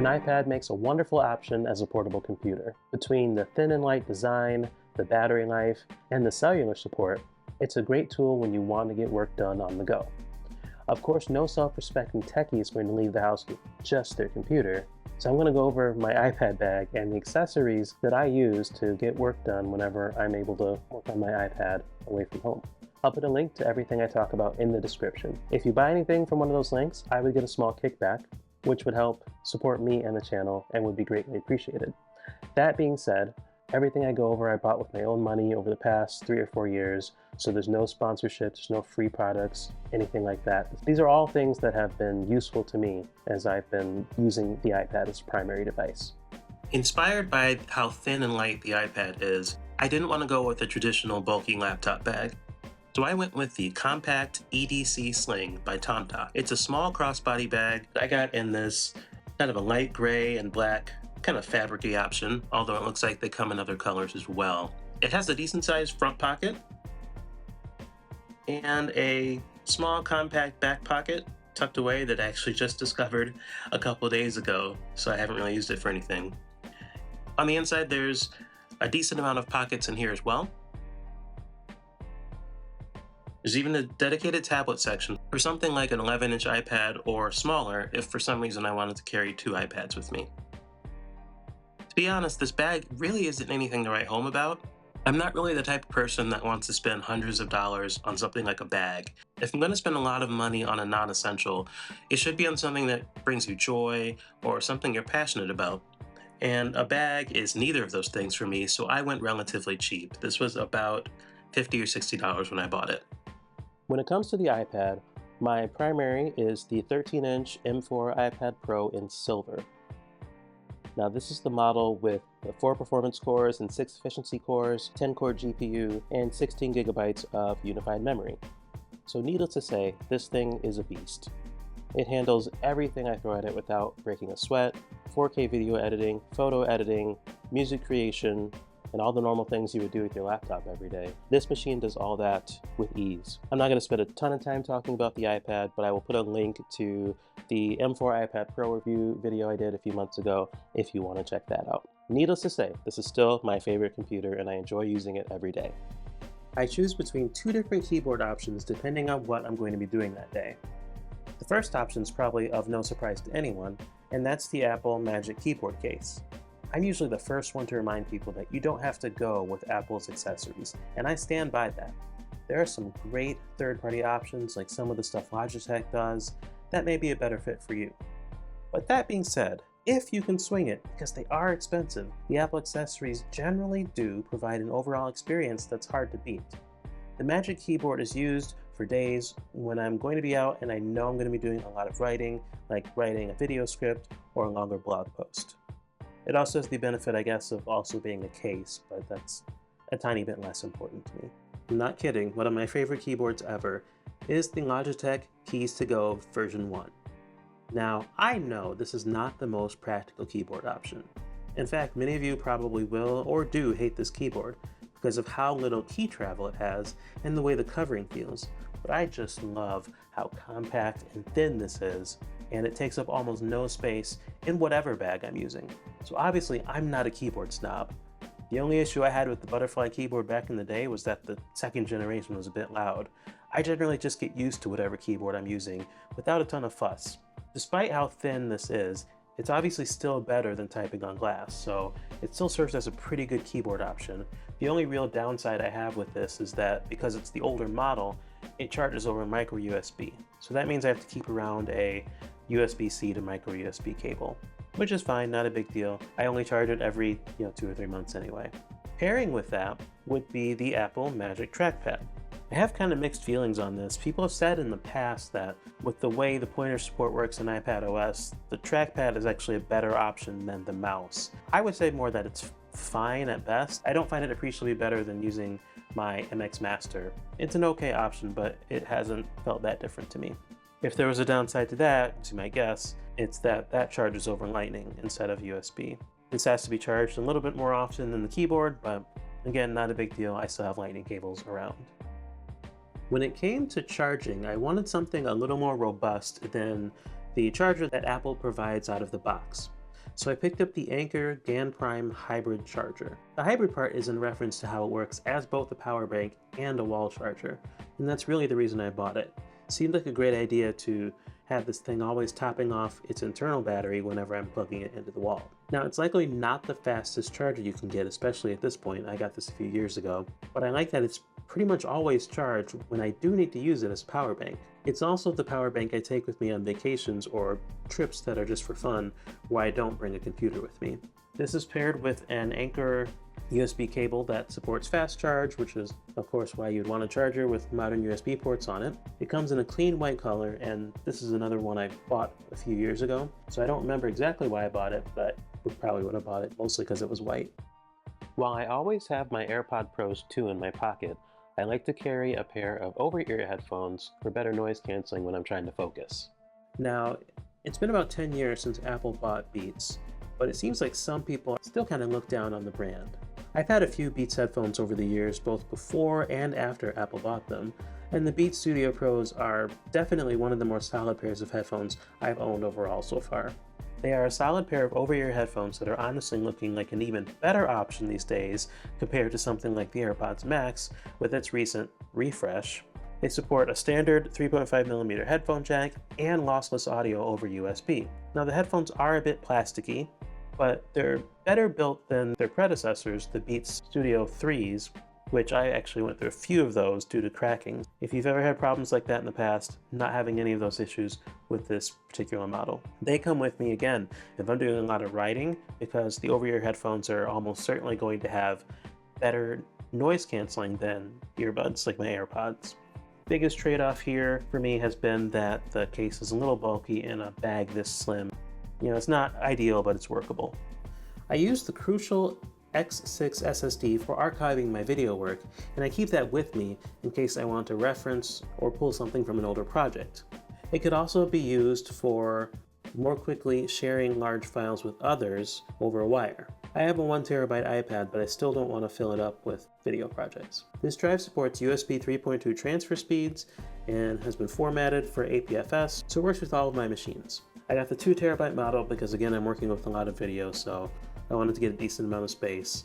An iPad makes a wonderful option as a portable computer. Between the thin and light design, the battery life, and the cellular support, it's a great tool when you want to get work done on the go. Of course, no self-respecting techie is going to leave the house with just their computer, so I'm going to go over my iPad bag and the accessories that I use to get work done whenever I'm able to work on my iPad away from home. I'll put a link to everything I talk about in the description. If you buy anything from one of those links, I would get a small kickback, which would help support me and the channel and would be greatly appreciated. That being said, everything I go over I bought with my own money over the past 3 or 4 years, so there's no sponsorships, no free products, anything like that. These are all things that have been useful to me as I've been using the iPad as a primary device. Inspired by how thin and light the iPad is, I didn't want to go with a traditional bulky laptop bag. So I went with the Compact EDC Sling by TomTok. It's a small crossbody bag I got in this kind of a light gray and black kind of fabric-y option, although it looks like they come in other colors as well. It has a decent sized front pocket and a small compact back pocket tucked away that I actually just discovered a couple days ago, so I haven't really used it for anything. On the inside, there's a decent amount of pockets in here as well. There's even a dedicated tablet section for something like an 11-inch iPad or smaller if for some reason I wanted to carry 2 iPads with me. To be honest, this bag really isn't anything to write home about. I'm not really the type of person that wants to spend hundreds of dollars on something like a bag. If I'm going to spend a lot of money on a non-essential, it should be on something that brings you joy or something you're passionate about. And a bag is neither of those things for me, so I went relatively cheap. This was about $50 or $60 when I bought it. When it comes to the iPad, my primary is the 13-inch M4 iPad Pro in silver. Now this is the model with the 4 performance cores and 6 efficiency cores, 10-core GPU, and 16 gigabytes of unified memory. So needless to say, this thing is a beast. It handles everything I throw at it without breaking a sweat: 4K video editing, photo editing, music creation, and all the normal things you would do with your laptop every day. This machine does all that with ease. I'm not going to spend a ton of time talking about the iPad, but I will put a link to the M4 iPad Pro review video I did a few months ago if you want to check that out. Needless to say, this is still my favorite computer and I enjoy using it every day. I choose between 2 different keyboard options depending on what I'm going to be doing that day. The first option is probably of no surprise to anyone, and that's the Apple Magic Keyboard case. I'm usually the first one to remind people that you don't have to go with Apple's accessories, and I stand by that. There are some great third-party options like some of the stuff Logitech does that may be a better fit for you. But that being said, if you can swing it, because they are expensive, the Apple accessories generally do provide an overall experience that's hard to beat. The Magic Keyboard is used for days when I'm going to be out and I know I'm going to be doing a lot of writing, like writing a video script or a longer blog post. It also has the benefit, I guess, of also being a case, but that's a tiny bit less important to me. I'm not kidding, one of my favorite keyboards ever is the Logitech Keys to Go version 1. Now, I know this is not the most practical keyboard option. In fact, many of you probably will or do hate this keyboard because of how little key travel it has and the way the covering feels, but I just love how compact and thin this is, and it takes up almost no space in whatever bag I'm using. So obviously I'm not a keyboard snob. The only issue I had with the butterfly keyboard back in the day was that the second generation was a bit loud. I generally just get used to whatever keyboard I'm using without a ton of fuss. Despite how thin this is, it's obviously still better than typing on glass, so it still serves as a pretty good keyboard option. The only real downside I have with this is that because it's the older model, it charges over micro USB. So that means I have to keep around a USB-C to micro USB cable, which is fine, not a big deal. I only charge it every 2 or 3 months anyway. Pairing with that would be the Apple Magic Trackpad. I have kind of mixed feelings on this. People have said in the past that with the way the pointer support works in iPad OS, the trackpad is actually a better option than the mouse. I would say more that it's fine at best. I don't find it appreciably better than using my MX Master. It's an okay option, but it hasn't felt that different to me. If there was a downside to that, as you might guess, it's that that charges over Lightning instead of USB. This has to be charged a little bit more often than the keyboard, but again, not a big deal. I still have Lightning cables around. When it came to charging, I wanted something a little more robust than the charger that Apple provides out of the box. So I picked up the Anker GaN Prime hybrid charger. The hybrid part is in reference to how it works as both a power bank and a wall charger, and that's really the reason I bought it. Seemed like a great idea to have this thing always topping off its internal battery whenever I'm plugging it into the wall. Now, it's likely not the fastest charger you can get, especially at this point. I got this a few years ago, but I like that it's pretty much always charged when I do need to use it as a power bank. It's also the power bank I take with me on vacations or trips that are just for fun, where I don't bring a computer with me. This is paired with an Anker USB cable that supports fast charge, which is of course why you'd want a charger with modern USB ports on it. It comes in a clean white color, and this is another one I bought a few years ago, so I don't remember exactly why I bought it, but I probably would have bought it mostly because it was white. While I always have my AirPod Pros 2 in my pocket, I like to carry a pair of over-ear headphones for better noise canceling when I'm trying to focus. Now, it's been about 10 years since Apple bought Beats, but it seems like some people still kind of look down on the brand. I've had a few Beats headphones over the years, both before and after Apple bought them, and the Beats Studio Pros are definitely one of the more solid pairs of headphones I've owned overall so far. They are a solid pair of over-ear headphones that are honestly looking like an even better option these days compared to something like the AirPods Max with its recent refresh. They support a standard 3.5mm headphone jack and lossless audio over USB. Now the headphones are a bit plasticky, but they're better built than their predecessors, the Beats Studio 3s, which I actually went through a few of those due to cracking. If you've ever had problems like that in the past, not having any of those issues with this particular model. They come with me again if I'm doing a lot of writing, because the over-ear headphones are almost certainly going to have better noise canceling than earbuds like my AirPods. Biggest trade-off here for me has been that the case is a little bulky in a bag this slim. You know, it's not ideal, but it's workable. I use the Crucial X6 SSD for archiving my video work, and I keep that with me in case I want to reference or pull something from an older project. It could also be used for more quickly sharing large files with others over a wire. I have a 1TB iPad, but I still don't want to fill it up with video projects. This drive supports USB 3.2 transfer speeds and has been formatted for APFS, so it works with all of my machines. I got the 2TB model because again I'm working with a lot of video, so I wanted to get a decent amount of space.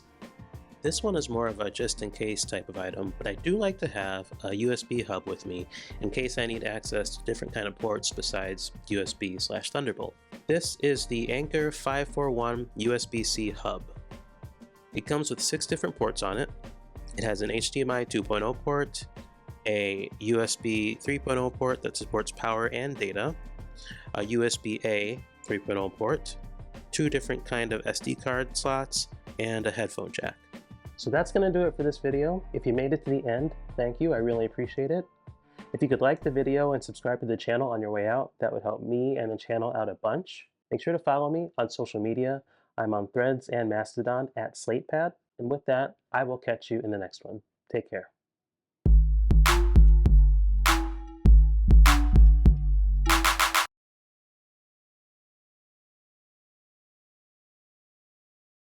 This one is more of a just-in-case type of item, but I do like to have a USB hub with me in case I need access to different kind of ports besides USB/Thunderbolt. This is the Anker 541 USB-C hub. It comes with 6 different ports on it. It has an HDMI 2.0 port, a USB 3.0 port that supports power and data, a USB-A 3.0 port, 2 different kind of SD card slots, and a headphone jack. So that's going to do it for this video. If you made it to the end, thank you, I really appreciate it. If you could like the video and subscribe to the channel on your way out, that would help me and the channel out a bunch. Make sure to follow me on social media. I'm on Threads and Mastodon @SlatePad. And with that, I will catch you in the next one. Take care.